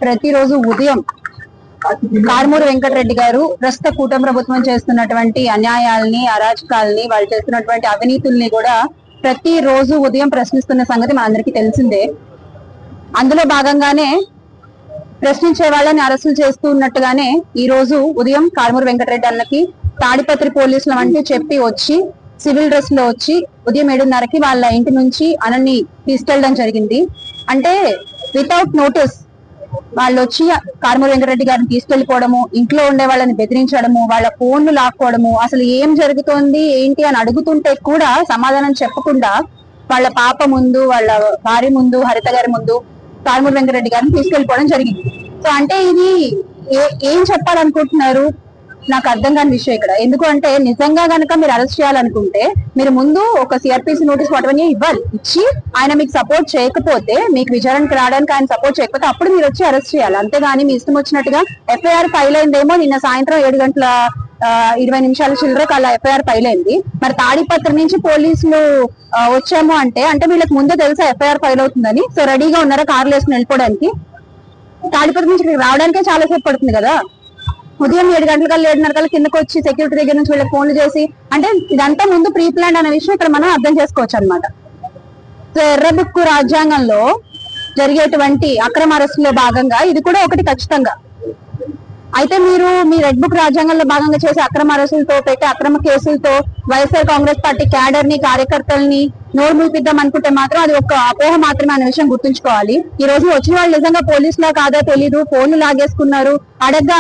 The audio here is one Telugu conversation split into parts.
ప్రతిరోజు ఉదయం కారుమూరి వెంకటరెడ్డి గారు ప్రస్తుత కూటమి ప్రభుత్వం చేస్తున్నటువంటి అన్యాయాల్ని, అరాచకాలని, వాళ్ళు చేస్తున్నటువంటి అవినీతుల్ని కూడా ప్రతిరోజు ఉదయం ప్రశ్నిస్తున్న సంగతి మనందరికీ తెలిసిందే. అందులో భాగంగానే ప్రశ్నించే వాళ్ళని అరెస్టులు చేస్తూ ఉన్నట్టుగానే ఈ రోజు ఉదయం కారుమూరి వెంకటరెడ్డి అన్నకి తాడిపత్రి పోలీసులు వంటి చెప్పి వచ్చి సివిల్ డ్రెస్ లో వచ్చి ఉదయం 7:30కి వాళ్ళ ఇంటి నుంచి అనని తీసుకెళ్ళడం జరిగింది. అంటే వితౌట్ నోటీస్ వాళ్ళు వచ్చి కారుమూరి వెంకటరెడ్డి గారిని తీసుకెళ్లిపోవడము, ఇంట్లో ఉండే వాళ్ళని బెదిరించడము, వాళ్ళ ఫోన్లు లాక్కోవడము, అసలు ఏం జరుగుతోంది ఏంటి అని అడుగుతుంటే కూడా సమాధానం చెప్పకుండా వాళ్ళ పాప ముందు, వాళ్ళ భార్య ముందు, హరిత గారి ముందు కారుమూరి వెంకటరెడ్డి గారిని తీసుకెళ్లిపోవడం జరిగింది. సో అంటే ఇది ఏం చెప్పాలనుకుంటున్నారు నాకు అర్థం కాని విషయం ఇక్కడ. ఎందుకు అంటే నిజంగా గనక మీరు అరెస్ట్ చేయాలనుకుంటే మీరు ముందు ఒక సిఆర్పిసి నోటీస్ వాటివన్నీ ఇవ్వాలి. ఇచ్చి ఆయన మీకు సపోర్ట్ చేయకపోతే, మీకు విచారణకు రావడానికి ఆయన సపోర్ట్ చేయకపోతే అప్పుడు మీరు వచ్చి అరెస్ట్ చేయాలి. అంతేగాని మీ ఇష్టం వచ్చినట్టుగా ఎఫ్ఐఆర్ ఫైల్ అయిందేమో నిన్న సాయంత్రం 7:20 చిల్లరకు అలా ఎఫ్ఐఆర్ ఫైల్ అయింది. మరి తాడిపత్రి నుంచి పోలీసులు వచ్చాము అంటే వీళ్ళకి ముందే తెలుసా ఎఫ్ఐఆర్ ఫైల్ అవుతుందని? సో రెడీగా ఉన్నారా కార్లు వేసుకుని వెళ్ళిపోవడానికి? తాడిపత్రి నుంచి రావడానికే చాలా సేపు పడుతుంది కదా. ఉదయం 7 గంటల 7:30 కిందకు వచ్చి సెక్యూరిటీ దగ్గర నుంచి వీళ్ళకి ఫోన్లు చేసి, అంటే ఇదంతా ముందు ప్రీ ప్లాన్ అనే విషయం ఇక్కడ మనం అర్థం చేసుకోవచ్చు అనమాట. సో ఎర్రబుక్కు రాజ్యాంగంలో జరిగేటువంటి అక్రమ అరెస్టులో భాగంగా ఇది కూడా ఒకటి ఖచ్చితంగా. అయితే మీరు మీ రెడ్ బుక్ రాజ్యాంగంలో భాగంగా చేసే అక్రమ అరెస్టులతో, పెట్టే అక్రమ కేసులతో వైఎస్ఆర్ కాంగ్రెస్ పార్టీ క్యాడర్ ని, కార్యకర్తల్ని నోరు మూపిద్దాం అనుకుంటే మాత్రం అది ఒక అపోహ మాత్రమే అనే విషయం గుర్తుంచుకోవాలి. ఈ రోజు వచ్చిన వాళ్ళు నిజంగా పోలీసులా కాదో తెలీదు, ఫోన్లు లాగేసుకున్నారు. అడగ్గా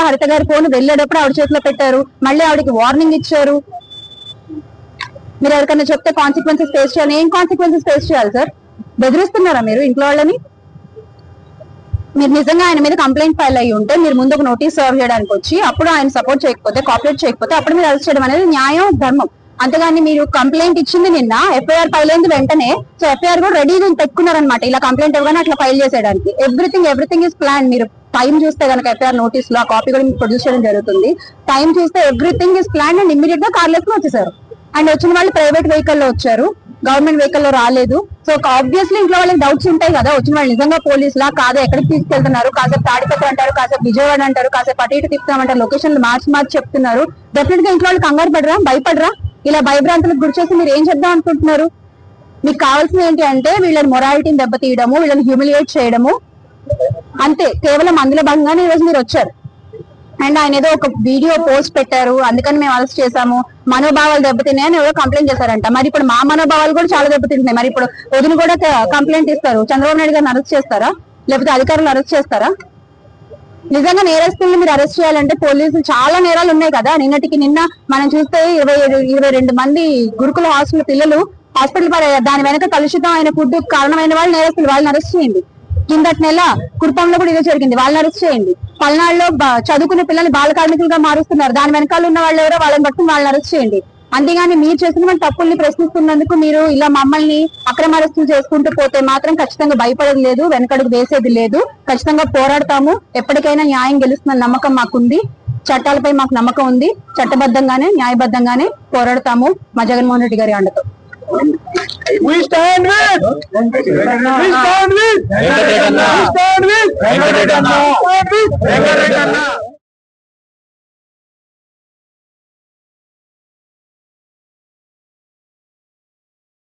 హరిత గారి ఫోన్ వెళ్ళేటప్పుడు ఆవిడ చేతిలో పెట్టారు, మళ్ళీ ఆవిడకి వార్నింగ్ ఇచ్చారు. మీరు ఎవరికైనా చెప్తే కాన్సిక్వెన్సెస్ ఫేస్ చేయాలి. ఏం కాన్సిక్వెన్సెస్ ఫేస్ చేయాలి సార్? బెదిరిస్తున్నారా మీరు ఇంట్లో వాళ్ళని? మీరు నిజంగా ఆయన మీద కంప్లైంట్ ఫైల్ అయ్యి ఉంటే మీరు ముందు ఒక నోటీస్ సర్వ్ చేయడానికి వచ్చి, అప్పుడు ఆయన సపోర్ట్ చేయకపోతే, కోఆపరేట్ చేయకపోతే అప్పుడు మీరు అరెస్ట్ చేయడం అనేది న్యాయం, ధర్మం. అంతేగాని మీరు కంప్లైంట్ ఇచ్చింది నిన్న, ఎఫ్ఐఆర్ ఫైల్ అయింది వెంటనే, సో ఎఫ్ఐఆర్ కూడా రెడీగా పెట్టుకున్నారనమాట. ఇలా కంప్లైంట్ ఇవ్వగానే అట్లా ఫైల్ చేసేయడానికి ఎవ్రీథింగ్ ఇస్ ప్లాన్. మీరు టైం చూస్తే కనుక ఎఫ్ఐఆర్ నోటీస్ లో ఆ కాపీ కూడా మీకు ప్రొడ్యూస్ చేయడం జరుగుతుంది. టైం చూస్తే everything is plan and immediate గా కార్ వేసుకుని వచ్చేసారు. అండ్ వచ్చిన వాళ్ళు ప్రైవేట్ వెహికల్ లో వచ్చారు, గవర్నమెంట్ వెహికల్ లో రాలేదు. సో ఆబ్వియస్లీ ఇంట్లో వాళ్ళకి డౌట్స్ ఉంటాయి కదా, వచ్చిన వాళ్ళు నిజంగా పోలీసులా కాదా, ఎక్కడికి తీసుకెళ్తున్నారు, కాసేపు తాడిపత్రి అంటారు, కాసేపు విజయవాడ అంటారు, కాసేపు అటు ఇటు తిప్పుతామంటారు, లొకేషన్లు మార్చి చెప్తున్నారు. డెఫినెట్ గా ఇంట్లో వాళ్ళు కంగారు పడరా, భయపడరా? ఇలా భయభ్రాంతులకు గురి చేసి మీరు ఏం చేద్దాం అనుకుంటున్నారు? మీకు కావాల్సింది ఏంటి అంటే వీళ్ళని మొరాలిటీని దెబ్బతీయడము, వీళ్ళని హ్యూమిలియేట్ చేయడము, అంతే. కేవలం అందులో భాగంగానే ఈరోజు మీరు వచ్చారు. అండ్ ఆయన ఏదో ఒక వీడియో పోస్ట్ పెట్టారు, అందుకని మేము అరెస్ట్ చేశాము, మనోభావాలు దెబ్బతిన్నాయని ఏదో కంప్లైంట్ చేశారంట. మరి ఇప్పుడు మా మనోభావాలు కూడా చాలా దెబ్బతింటున్నాయి. మరి ఇప్పుడు వదిన కూడా కంప్లైంట్ ఇస్తారు, చంద్రబాబు నాయుడు గారిని అరెస్ట్ చేస్తారా? లేకపోతే అధికారులు అరెస్ట్ చేస్తారా? నిజంగా నేరస్తుల్ని మీరు అరెస్ట్ చేయాలంటే పోలీసులు చాలా నేరాలు ఉన్నాయి కదా. నిన్న మనం చూస్తే 22 మంది గురుకుల హాస్టల్ పిల్లలు హాస్పిటల్ పడేయారు. దాని వెనక కలుషితం అయిన ఫుడ్ కారణమైన వాళ్ళు నేరస్తులు, వాళ్ళని అరెస్ట్ చేయండి. కిందటి నెల కుటుంబంలో కూడా ఇదే జరిగింది, వాళ్ళని అరెస్ట్ చేయండి. పల్నాడులో చదువుకునే పిల్లల్ని బాల కార్మికులుగా మారుస్తున్నారు, దాని వెనకాల ఉన్న వాళ్ళు ఎవరో వాళ్ళని పట్టుకుని వాళ్ళని అరెస్ట్ చేయండి. అంతేగాని మీరు చేసిన తప్పుల్ని ప్రశ్నిస్తున్నందుకు మీరు ఇలా మమ్మల్ని అక్రమ అరెస్టులు చేసుకుంటూ పోతే మాత్రం ఖచ్చితంగా భయపడేది లేదు, వెనకడుగు వేసేది లేదు. ఖచ్చితంగా పోరాడతాము. ఎప్పటికైనా న్యాయం గెలుస్తున్న నమ్మకం మాకుంది, చట్టాలపై మాకు నమ్మకం ఉంది. చట్టబద్ధంగానే న్యాయబద్ధంగానే పోరాడతాము మా జగన్మోహన్ రెడ్డి గారి అండతో. We stand with Venkatesh Anna.